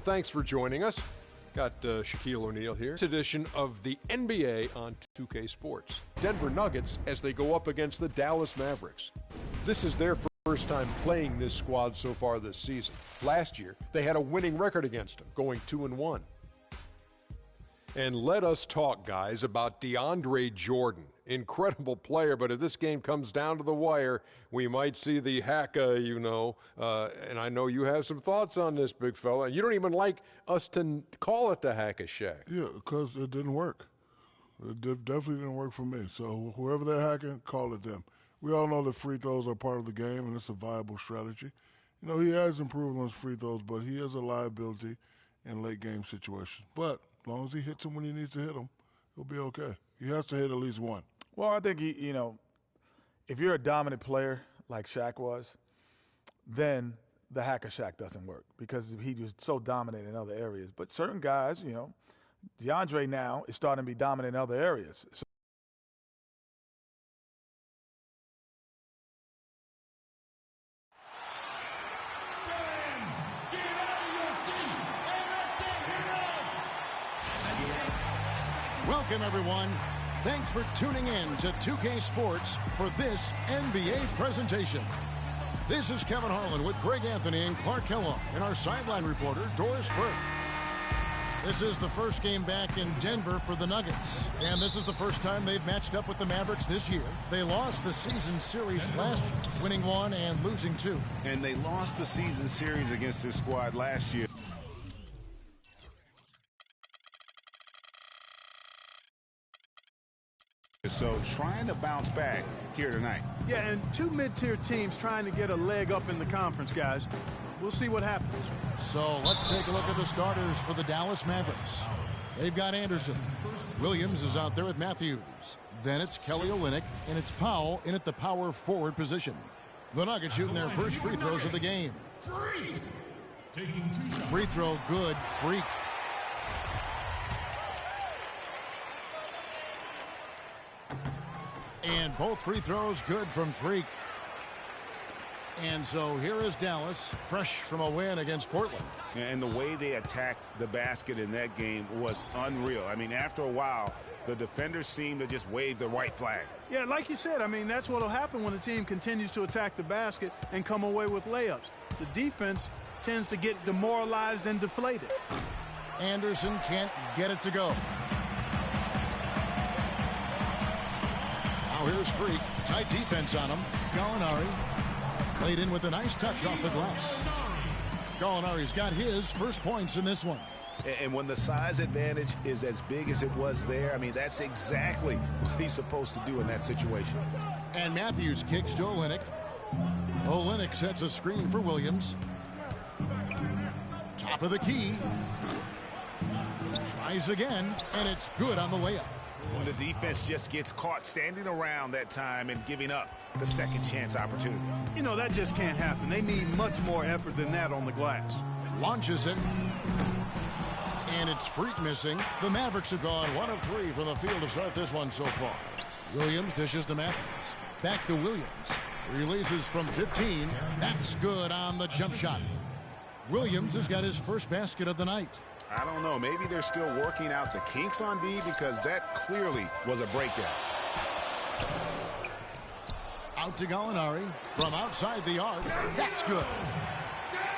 Thanks for joining us. Got Shaquille O'Neal here. This edition of the NBA on 2K Sports. Denver Nuggets as they go up against the Dallas Mavericks. This is their first time playing this squad so far this season. Last year, they had a winning record against them, going 2-1. And let us talk, guys, about DeAndre Jordan. Incredible player, but if this game comes down to the wire, we might see the hacka, and I know you have some thoughts on this, big fella. You don't even like us to call it the hacka, Shaq. Yeah, because it didn't work. It definitely didn't work for me. So whoever they're hacking, call it them. We all know that free throws are part of the game, and it's a viable strategy. He has improved on his free throws, but he is a liability in late-game situations. But as long as he hits them when he needs to hit them, he'll be okay. He has to hit at least one. Well, I think, if you're a dominant player like Shaq was, then the hack of Shaq doesn't work because he was so dominant in other areas. But certain guys, DeAndre now is starting to be dominant in other areas. So welcome, everyone. Thanks for tuning in to 2K Sports for this NBA presentation. This is Kevin Harlan with Greg Anthony and Clark Kellogg and our sideline reporter, Doris Burke. This is the first game back in Denver for the Nuggets, and this is the first time they've matched up with the Mavericks this year. They lost the season series last year, winning 1 and losing 2. And they lost the season series against this squad last year. So trying to bounce back here tonight. Yeah, and two mid-tier teams trying to get a leg up in the conference, guys. We'll see what happens. So let's take a look at the starters for the Dallas Mavericks. They've got Anderson. Williams is out there with Matthews. Then it's Kelly Olynyk, and it's Powell in at the power forward position. The Nuggets shooting their first free throws of the game. Free throw good, Freak. And both free throws good from Freak. And so here is Dallas, fresh from a win against Portland. And the way they attacked the basket in that game was unreal. I mean, after a while, the defenders seemed to just wave the white flag. Yeah, like you said, that's what will happen when the team continues to attack the basket and come away with layups. The defense tends to get demoralized and deflated. Anderson can't get it to go. Now here's Freak. Tight defense on him. Gallinari played in with a nice touch off the glass. Gallinari's got his first points in this one. And when the size advantage is as big as it was there, that's exactly what he's supposed to do in that situation. And Matthews kicks to Olynyk. Olynyk sets a screen for Williams. Top of the key. Tries again, and it's good on the layup. The defense just gets caught standing around that time and giving up the second chance opportunity. That just can't happen. They need much more effort than that on the glass. Launches it. And it's Freak missing. The Mavericks have gone 1 of 3 from the field to start this one so far. Williams dishes to Matthews. Back to Williams. Releases from 15. That's good on the jump shot. Williams has got his first basket of the night. I don't know. Maybe they're still working out the kinks on D because that clearly was a breakdown. Out to Gallinari from outside the arc. That's good.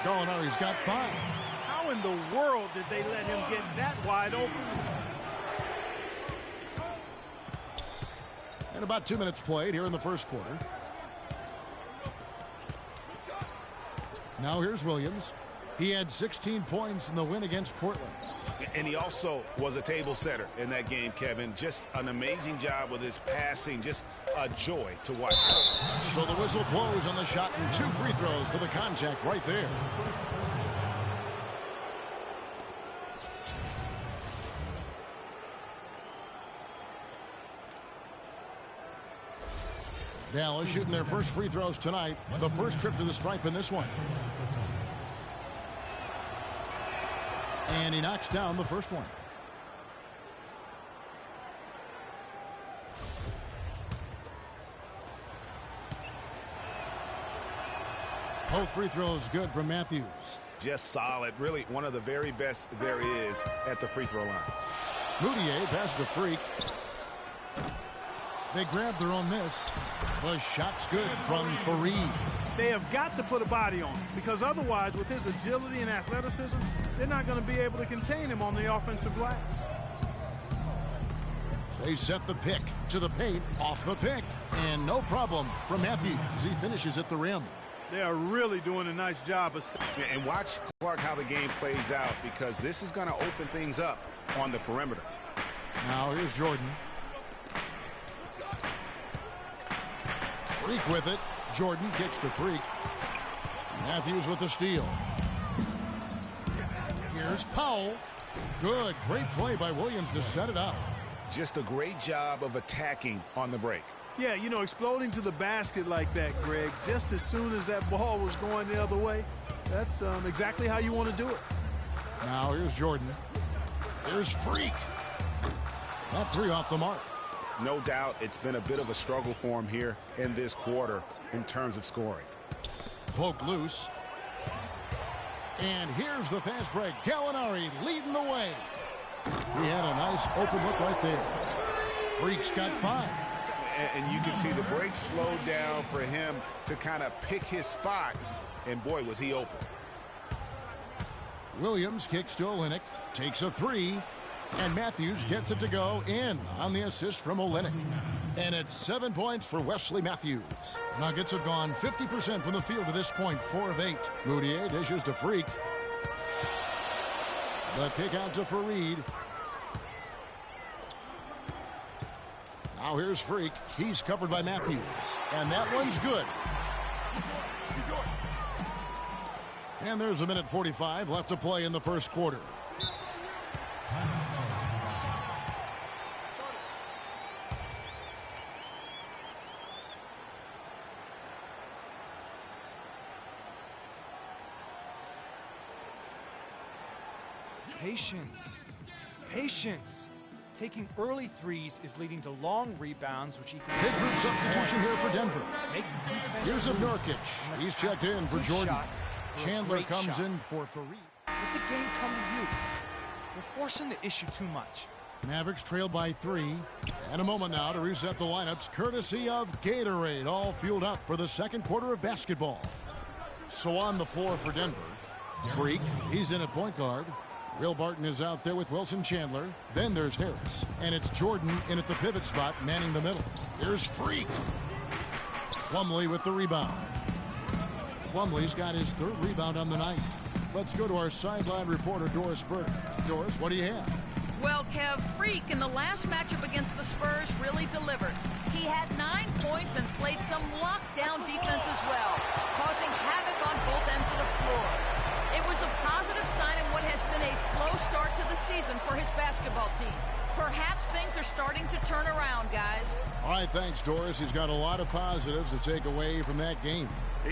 Gallinari's got 5. How in the world did they let him get that wide open? And about 2 minutes played here in the first quarter. Now here's Williams. He had 16 points in the win against Portland. And he also was a table setter in that game, Kevin. Just an amazing job with his passing. Just a joy to watch. So the whistle blows on the shot and 2 free throws for the contact right there. Dallas shooting their first free throws tonight. The first trip to the stripe in this one. And he knocks down the first one. Both free throws good from Matthews. just solid. Really one of the very best there is at the free throw line. Moutier passes to Freak. They grab their own miss. The shot's good from Fareed. They have got to put a body on him, because otherwise, with his agility and athleticism, they're not going to be able to contain him on the offensive glass. They set the pick to the paint, off the pick, and no problem from Matthews as he finishes at the rim. They are really doing a nice job of And watch, Clark, how the game plays out, because this is going to open things up on the perimeter. Now here's Jordan. Freak with it. Jordan kicks to Freak. Matthews with the steal. Here's Powell. Good, great play by Williams to set it up. Just a great job of attacking on the break. Yeah, you know, exploding to the basket like that, Greg, just as soon as that ball was going the other way, that's exactly how you want to do it. Now here's Jordan. Here's Freak. That three off the mark. No doubt it's been a bit of a struggle for him here in this quarter in terms of scoring. Poke loose. And here's the fast break. Gallinari leading the way. He had a nice open look right there. Freak's got 5. And you can see the break slowed down for him to kind of pick his spot. And boy, was he open. Williams kicks to Olynyk. Takes a 3. And Matthews gets it to go in on the assist from Olynyk. And it's 7 points for Wesley Matthews. Nuggets have gone 50% from the field to this point, 4 of 8. Moutier dishes to Freak. The kick out to Fareed. Now here's Freak. He's covered by Matthews. And that one's good. And there's a minute 45 left to play in the first quarter. Patience. Patience. Taking early threes is leading to long rebounds, which equals... Big group substitution here for Denver. Here's of Nurkic. He's checked in for Jordan. Chandler comes in for Fareed. Let the game come to you. You're forcing the issue too much. Mavericks trailed by 3. And a moment now to reset the lineups, courtesy of Gatorade, all fueled up for the second quarter of basketball. So on the floor for Denver, Freak, he's in at point guard. Will Barton is out there with Wilson Chandler. Then there's Harris. And it's Jordan in at the pivot spot, manning the middle. Here's Freak. Plumlee with the rebound. Plumlee's got his 3rd rebound on the night. Let's go to our sideline reporter, Doris Burke. Doris, what do you have? Well, Kev, Freak in the last matchup against the Spurs really delivered. He had 9 points and played some lockdown defense as well, causing havoc on both ends of the floor. It was a positive sign in what has been a slow start to the season for his basketball team. Perhaps things are starting to turn around, guys. All right, thanks, Doris. He's got a lot of positives to take away from that game.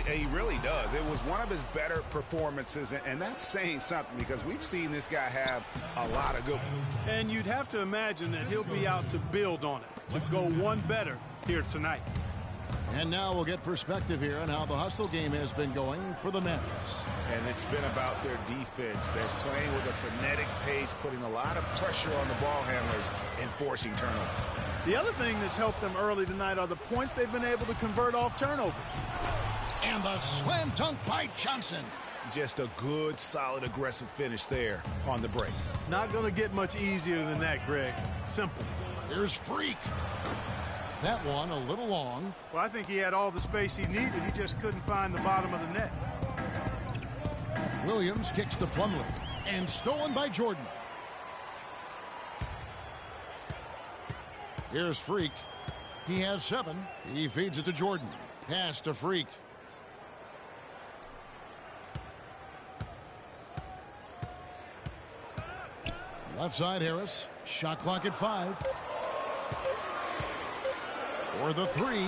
He really does. It was one of his better performances, and that's saying something because we've seen this guy have a lot of good ones. And you'd have to imagine that he'll be out to build on it, to go one better here tonight. And now we'll get perspective here on how the hustle game has been going for the Mavericks. And it's been about their defense. They're playing with a frenetic pace, putting a lot of pressure on the ball handlers and forcing turnovers. The other thing that's helped them early tonight are the points they've been able to convert off turnovers. And the slam dunk by Johnson. Just a good, solid, aggressive finish there on the break. Not going to get much easier than that, Greg. Simple. Here's Freak. That one a little long. Well, I think he had all the space he needed. He just couldn't find the bottom of the net. Williams kicks to Plumlee. And stolen by Jordan. Here's Freak. He has 7. He feeds it to Jordan. Pass to Freak. Left side, Harris. Shot clock at 5. For the 3.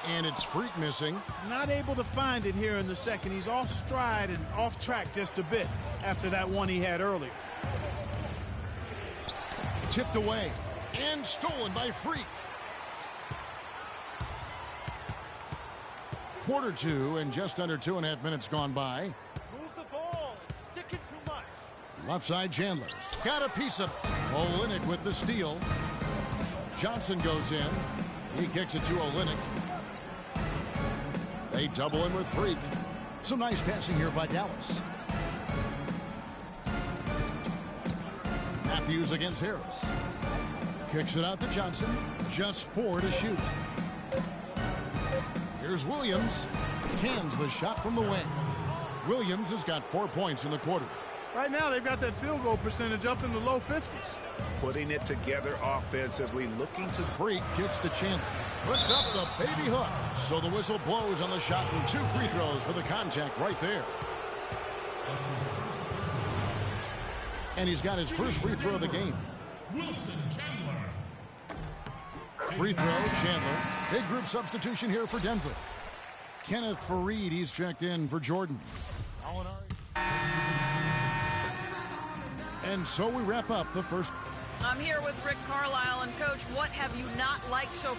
And it's Freak missing. Not able to find it here in the second. He's off stride and off track just a bit after that one he had earlier. Tipped away. And stolen by Freak. Quarter 2 and just under 2.5 minutes gone by. Left side, Chandler. Got a piece of it. Olynyk with the steal. Johnson goes in. He kicks it to Olynyk. They double him with Freak. Some nice passing here by Dallas. Matthews against Harris. Kicks it out to Johnson. Just 4 to shoot. Here's Williams. Cans the shot from the wing. Williams has got 4 points in the quarter. Right now, they've got that field goal percentage up in the low 50s. Putting it together offensively, looking to... Freak kicks to Chandler. Puts up the baby hook. So the whistle blows on the shot and 2 free throws for the contact right there. And he's got his first free throw of the game. Wilson Chandler. Free throw, Chandler. Big group substitution here for Denver. Kenneth Faried, he's checked in for Jordan. And so we wrap up the first. I'm here with Rick Carlisle, and Coach, what have you not liked so far?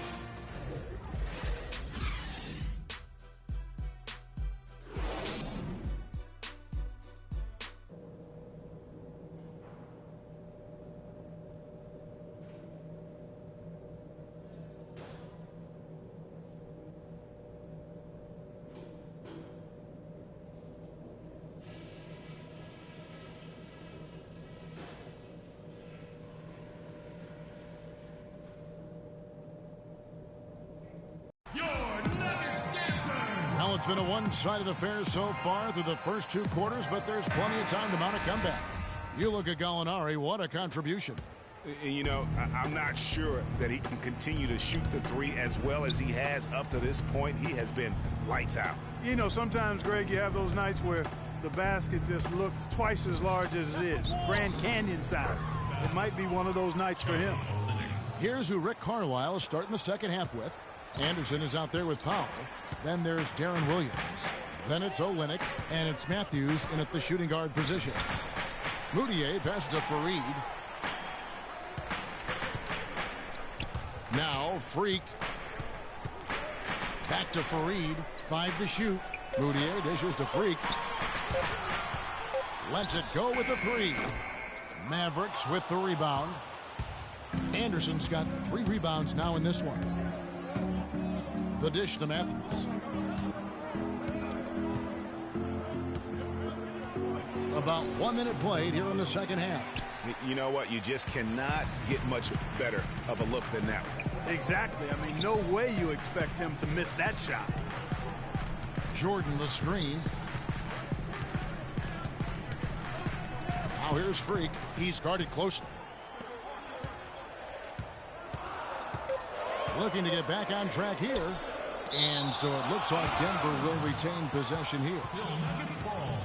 It's been a one-sided affair so far through the first 2 quarters, but there's plenty of time to mount a comeback. You look at Gallinari, what a contribution. You know, I'm not sure that he can continue to shoot the 3 as well as he has up to this point. He has been lights out. You know, sometimes, Greg, you have those nights where the basket just looks twice as large as it is. Grand Canyon size. It might be one of those nights for him. Here's who Rick Carlisle is starting the second half with. Anderson is out there with Powell. Then there's Darren Williams. Then it's Olynyk, and it's Matthews in at the shooting guard position. Moutier passes to Faried. Now Freak. Back to Faried. 5 to shoot. Moutier dishes to Freak. Lets it go with the 3. Mavericks with the rebound. Anderson's got 3 rebounds now in this one. The dish to Matthews. About 1 minute played here in the second half. You know what? You just cannot get much better of a look than that one. Exactly. I mean, no way you expect him to miss that shot. Jordan the screen. Now here's Freak. He's guarded closely. Looking to get back on track here. And so it looks like Denver will retain possession here. Still Nuggets ball.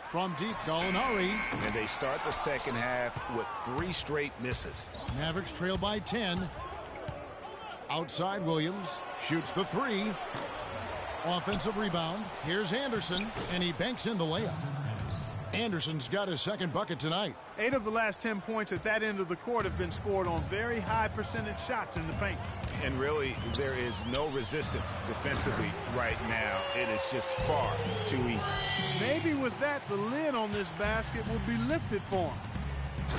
From deep, Gallinari. And they start the second half with 3 straight misses. Mavericks trail by 10. Outside, Williams shoots the 3. Offensive rebound. Here's Anderson, and he banks in the layup. Anderson's got his second bucket tonight. 8 of the last 10 points at that end of the court have been scored on very high percentage shots in the paint. And really, there is no resistance defensively right now. It is just far too easy. Maybe with that, the lid on this basket will be lifted for him.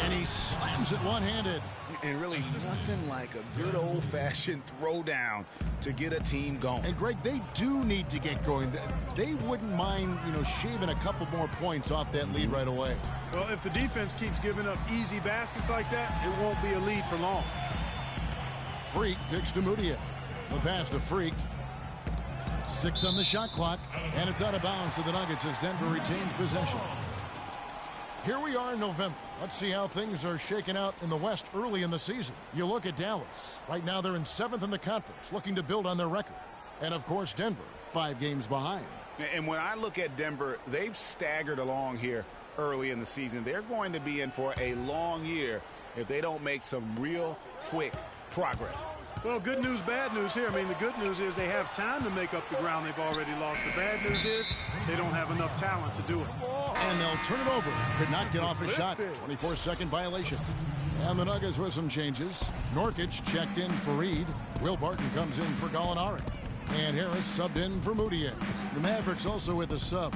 And he slams it one-handed. And really nothing like a good old-fashioned throwdown to get a team going. And, Greg, they do need to get going. They wouldn't mind, shaving a couple more points off that lead right away. Well, if the defense keeps giving up easy baskets like that, it won't be a lead for long. Freak kicks to Moutier. The pass to Freak. 6 on the shot clock, and it's out of bounds to the Nuggets as Denver retains possession. Here we are in November. Let's see how things are shaking out in the West early in the season. You look at Dallas. Right now they're in 7th in the conference, looking to build on their record. And, of course, Denver, 5 games behind. And when I look at Denver, they've staggered along here early in the season. They're going to be in for a long year if they don't make some real quick progress. Well, good news, bad news here. I mean, the good news is they have time to make up the ground they've already lost. The bad news is they don't have enough talent to do it. And they'll turn it over. Could not get off a shot. 24-second violation. And the Nuggets with some changes. Nurkic checked in for Reed. Will Barton comes in for Gallinari. And Harris subbed in for Moutier. The Mavericks also with a sub.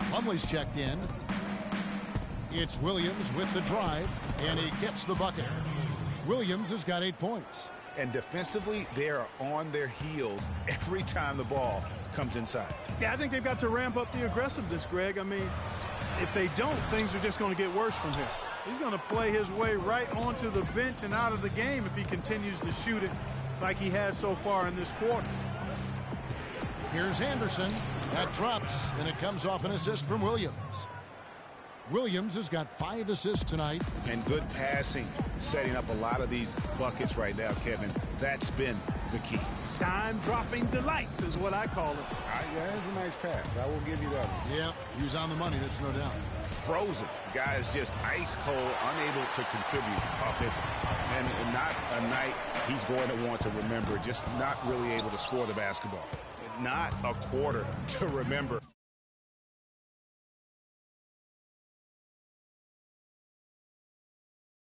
Plumlee's checked in. It's Williams with the drive, and he gets the bucket. Williams has got 8 points. And defensively, they are on their heels every time the ball comes inside. Yeah, I think they've got to ramp up the aggressiveness, Greg. I mean, if they don't, things are just going to get worse from here. He's going to play his way right onto the bench and out of the game if he continues to shoot it like he has so far in this quarter. Here's Anderson. That drops, and it comes off an assist from Williams. Williams has got 5 assists tonight. And good passing, setting up a lot of these buckets right now, Kevin. That's been the key. Time-dropping delights is what I call it. Yeah, that's a nice pass. I will give you that one. Yeah, he was on the money, that's no doubt. Frozen. Guy's just ice cold, unable to contribute offensively. And not a night he's going to want to remember, just not really able to score the basketball. Not a quarter to remember.